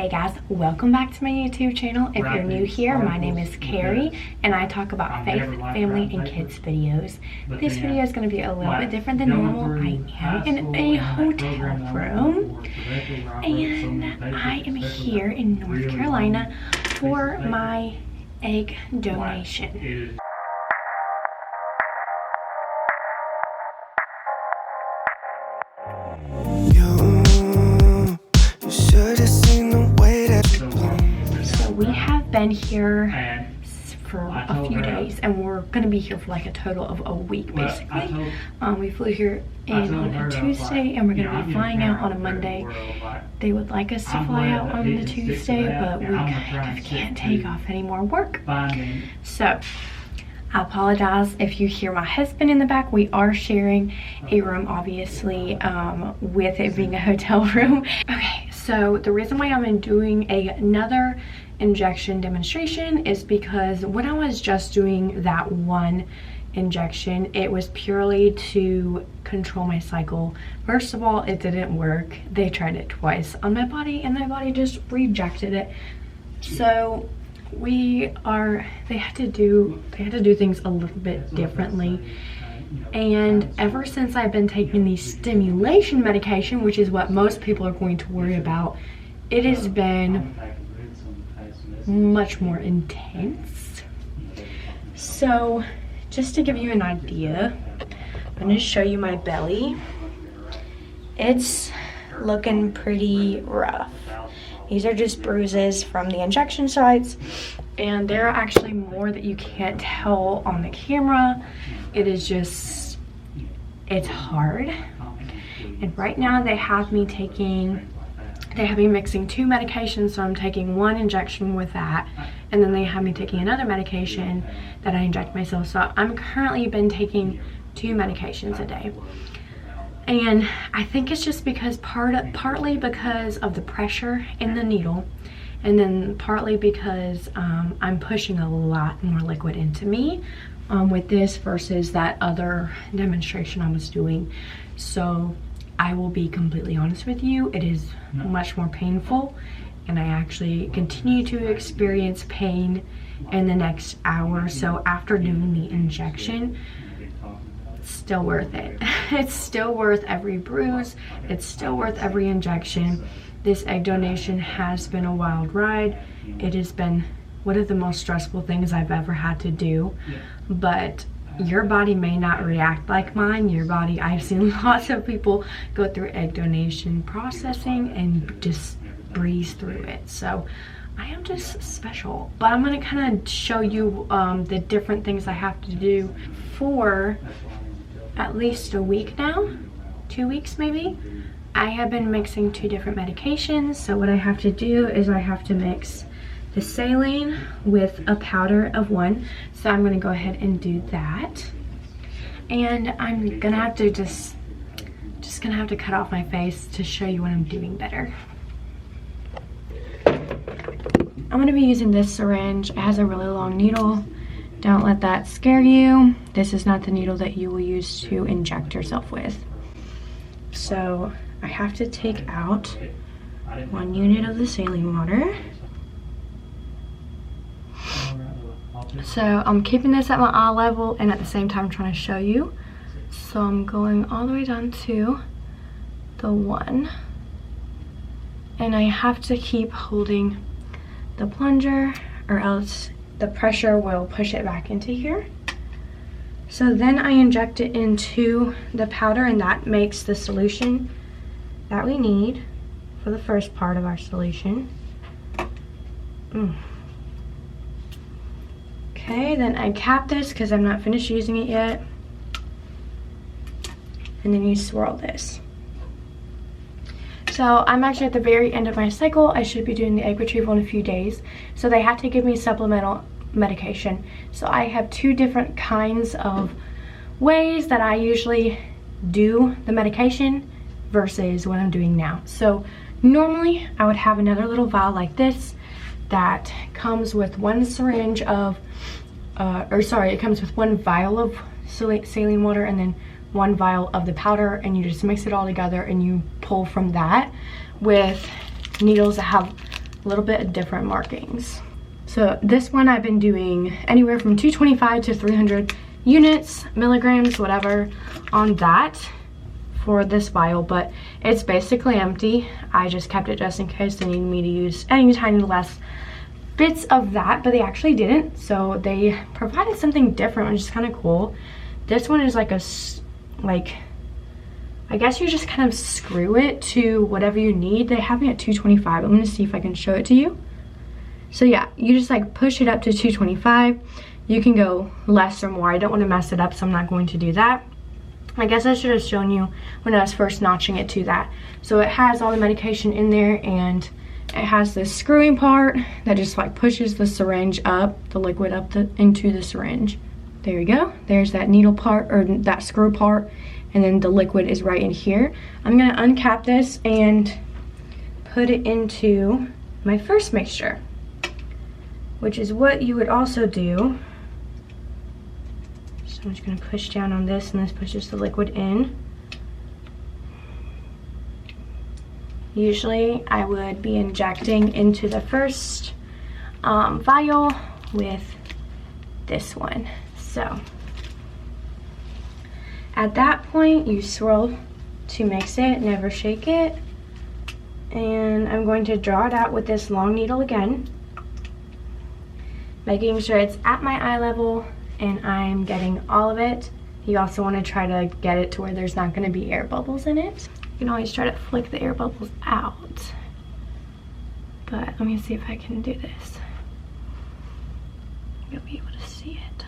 Hey guys, welcome back to my YouTube channel. If you're new here, my name is Carrie and I talk about faith, family, and kids videos. This video is going to be a little bit different than normal. I am in a hotel room and I am here in North Carolina for my egg donation. So we have been here for a few days and we're going to be here for like a total of a week basically. We flew here in on a Tuesday and we're going to be flying out on a Monday. They would like us to fly out on the Tuesday, but we kind of can't take off any more work. So I apologize if you hear my husband in the back. We are sharing a room, obviously, with it being a hotel room. Okay, so the reason why I'm doing another injection demonstration is because when I was just doing that one injection, it was purely to control my cycle. First of all, it didn't work. They tried it twice on my body and my body just rejected it. So they had to do things a little bit differently. And ever since I've been taking the stimulation medication, which is what most people are going to worry about, it has been much more intense. So just to give you an idea, I'm going to show you my belly. It's looking pretty rough. These are just bruises from the injection sites, and there are actually more that you can't tell on the camera. It is just, it's hard. And right now they have me mixing two medications, so I'm taking one injection with that, and then they have me taking another medication that I inject myself. So I'm currently been taking 2 medications a day. And I think it's just because partly because of the pressure in the needle, and then partly because I'm pushing a lot more liquid into me with this versus that other demonstration I was doing. So I will be completely honest with you, it is much more painful, and I actually continue to experience pain in the next hour. So after doing the injection, still worth it. It's still worth every bruise. It's still worth every injection. This egg donation has been a wild ride. It has been one of the most stressful things I've ever had to do, but your body may not react like mine. I've seen lots of people go through egg donation processing and just breeze through it. So I am just special. But I'm going to kind of show you the different things I have to do for at least a week now, 2 weeks maybe. I have been mixing 2 different medications. So what I have to do is I have to mix the saline with a powder of 1. So I'm going to go ahead and do that. And I'm gonna have to just gonna have to cut off my face to show you what I'm doing better. I'm gonna be using this syringe. It has a really long needle. Don't let that scare you. This is not the needle that you will use to inject yourself with. So I have to take out 1 unit of the saline water. So I'm keeping this at my eye level and at the same time trying to show you. So I'm going all the way down to the 1. And I have to keep holding the plunger or else the pressure will push it back into here. So then I inject it into the powder, and that makes the solution that we need for the first part of our solution. Okay, then I cap this because I'm not finished using it yet. And then you swirl this. So I'm actually at the very end of my cycle. I should be doing the egg retrieval in a few days. So they have to give me supplemental medication. So I have 2 different kinds of ways that I usually do the medication versus what I'm doing now. So normally I would have another little vial like this that comes with 1 syringe of, it comes with 1 vial of saline water and then 1 vial of the powder, and you just mix it all together and you pull from that with needles that have a little bit of different markings. So this one I've been doing anywhere from 225 to 300 units, milligrams, whatever, on that for this vial, but it's basically empty. I just kept it just in case they needed me to use any tiny less bits of that, but they actually didn't. So they provided something different, which is kind of cool. This one is like I guess you just kind of screw it to whatever you need. They have me at 225. I'm gonna see if I can show it to you. So yeah, you just like push it up to 225. You can go less or more. I don't want to mess it up, so I'm not going to do that. I guess I should have shown you when I was first notching it to that. So it has all the medication in there, and it has this screwing part that just like pushes the syringe up, the liquid up into the syringe. There you go. There's that needle part, or that screw part, and then the liquid is right in here. I'm gonna uncap this and put it into my first mixture, which is what you would also do. So I'm just gonna push down on this, and this pushes the liquid in. Usually I would be injecting into the first vial with this one. So at that point, you swirl to mix it, never shake it. And I'm going to draw it out with this long needle again, making sure it's at my eye level and I'm getting all of it. You also want to try to get it to where there's not going to be air bubbles in it. You can always try to flick the air bubbles out. But let me see if I can do this. You'll be able to see it.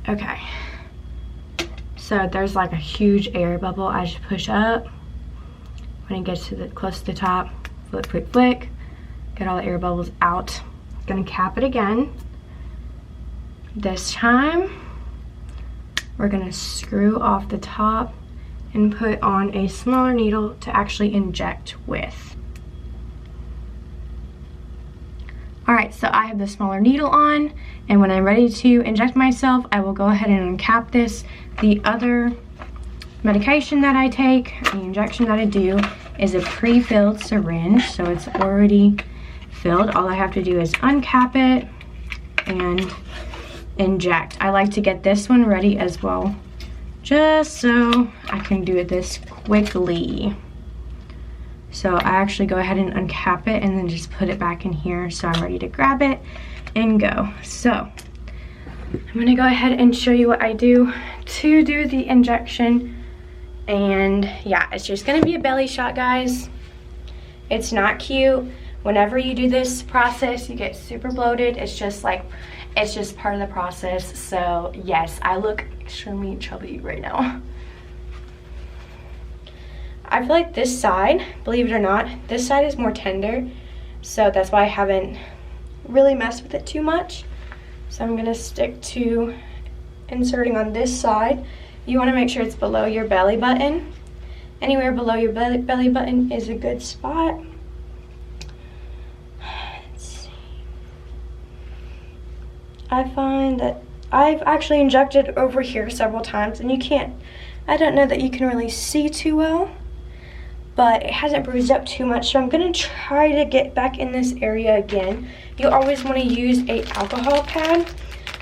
Okay, so there's like a huge air bubble. I just push up. When it gets to the close to the top, flick, flick, flick. Get all the air bubbles out. Gonna cap it again. This time, we're gonna screw off the top and put on a smaller needle to actually inject with. All right, so I have the smaller needle on, and when I'm ready to inject myself, I will go ahead and uncap this. The other medication that I take, the injection that I do, is a pre-filled syringe, so it's already filled. All I have to do is uncap it and inject. I like to get this one ready as well, just so I can do this quickly. So I actually go ahead and uncap it and then just put it back in here so I'm ready to grab it and go. So I'm gonna go ahead and show you what I do to do the injection. And yeah, it's just gonna be a belly shot, guys. It's not cute. Whenever you do this process, you get super bloated. It's just part of the process. So yes, I look extremely chubby right now. I feel like this side, believe it or not, this side is more tender. So that's why I haven't really messed with it too much. So I'm gonna stick to inserting on this side. You wanna make sure it's below your belly button. Anywhere below your belly button is a good spot. Let's see. I find that I've actually injected over here several times, and I don't know that you can really see too well, but it hasn't bruised up too much, so I'm gonna try to get back in this area again. You always wanna use an alcohol pad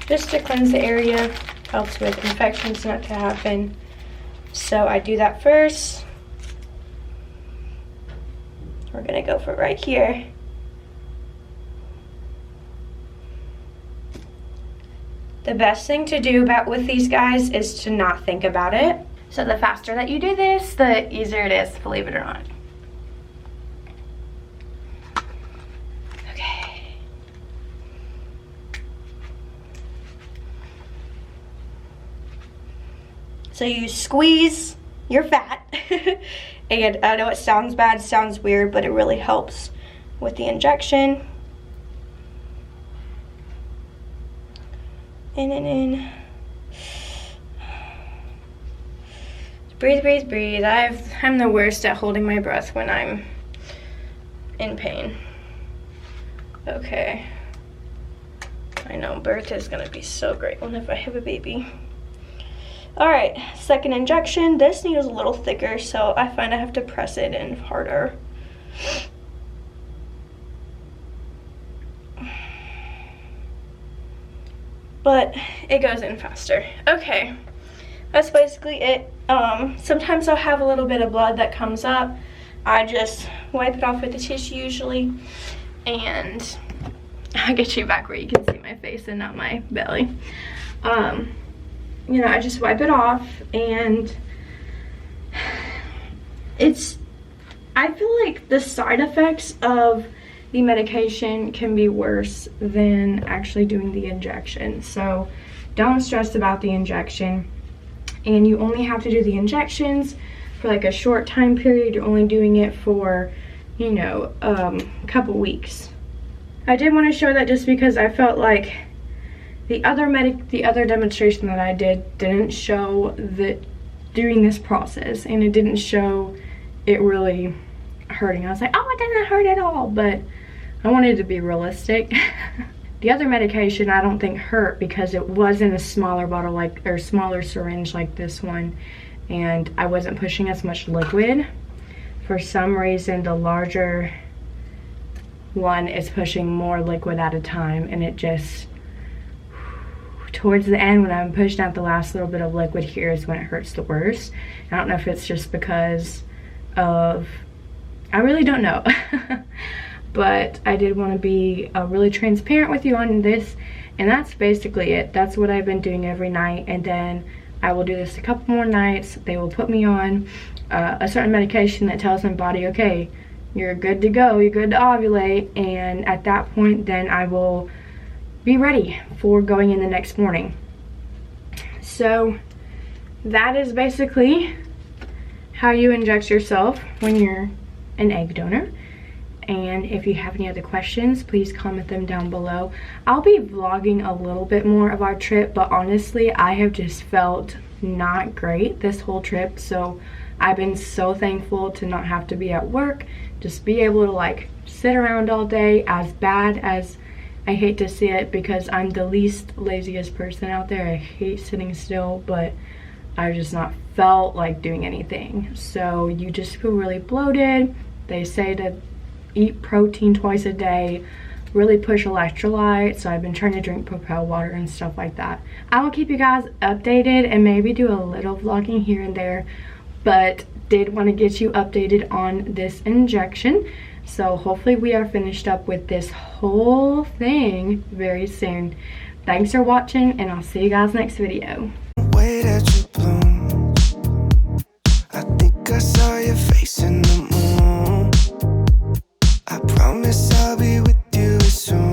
just to cleanse the area, helps with infections not to happen. So I do that first. We're gonna go for right here. The best thing to do with these guys is to not think about it. So the faster that you do this, the easier it is, believe it or not. Okay. So you squeeze your fat. And I know it sounds bad, sounds weird, but it really helps with the injection. In and in. Breathe, breathe, breathe. I'm the worst at holding my breath when I'm in pain. Okay. I know birth is gonna be so great when if I have a baby. All right, second injection. This needle's a little thicker, so I find I have to press it in harder. But it goes in faster. Okay, that's basically it. Sometimes I'll have a little bit of blood that comes up. I just wipe it off with a tissue usually, and I'll get you back where you can see my face and not my belly. You know, I just wipe it off, and I feel like the side effects of the medication can be worse than actually doing the injection. So don't stress about the injection. And you only have to do the injections for like a short time period. You're only doing it for, you know, a couple weeks. I did want to show that just because I felt like the other demonstration that I didn't show that during this process, and it didn't show it really hurting. I was like, oh, it didn't hurt at all, but I wanted to be realistic. The other medication I don't think hurt because it was in a smaller bottle, like, or smaller syringe like this one, and I wasn't pushing as much liquid. For some reason, the larger one is pushing more liquid at a time, and it just, towards the end when I'm pushing out the last little bit of liquid here is when it hurts the worst. I don't know if it's just because of, I really don't know. But I did want to be really transparent with you on this, and that's basically it. That's what I've been doing every night, and then I will do this a couple more nights. They will put me on a certain medication that tells my body, okay, you're good to go, you're good to ovulate, and at that point then I will be ready for going in the next morning. So that is basically how you inject yourself when you're an egg donor. And if you have any other questions, please comment them down below. I'll be vlogging a little bit more of our trip, but honestly, I have just felt not great this whole trip. So I've been so thankful to not have to be at work, just be able to like sit around all day. As bad as I hate to see it, because I'm the least laziest person out there. I hate sitting still, but I've just not felt like doing anything. So you just feel really bloated. They say to eat protein twice a day, really push electrolytes, so I've been trying to drink Propel water and stuff like that. I will keep you guys updated and maybe do a little vlogging here and there, but did want to get you updated on this injection. So hopefully we are finished up with this whole thing very soon. Thanks for watching, and I'll see you guys next video. Way that you bloom, I think I saw your face in the moon. I promise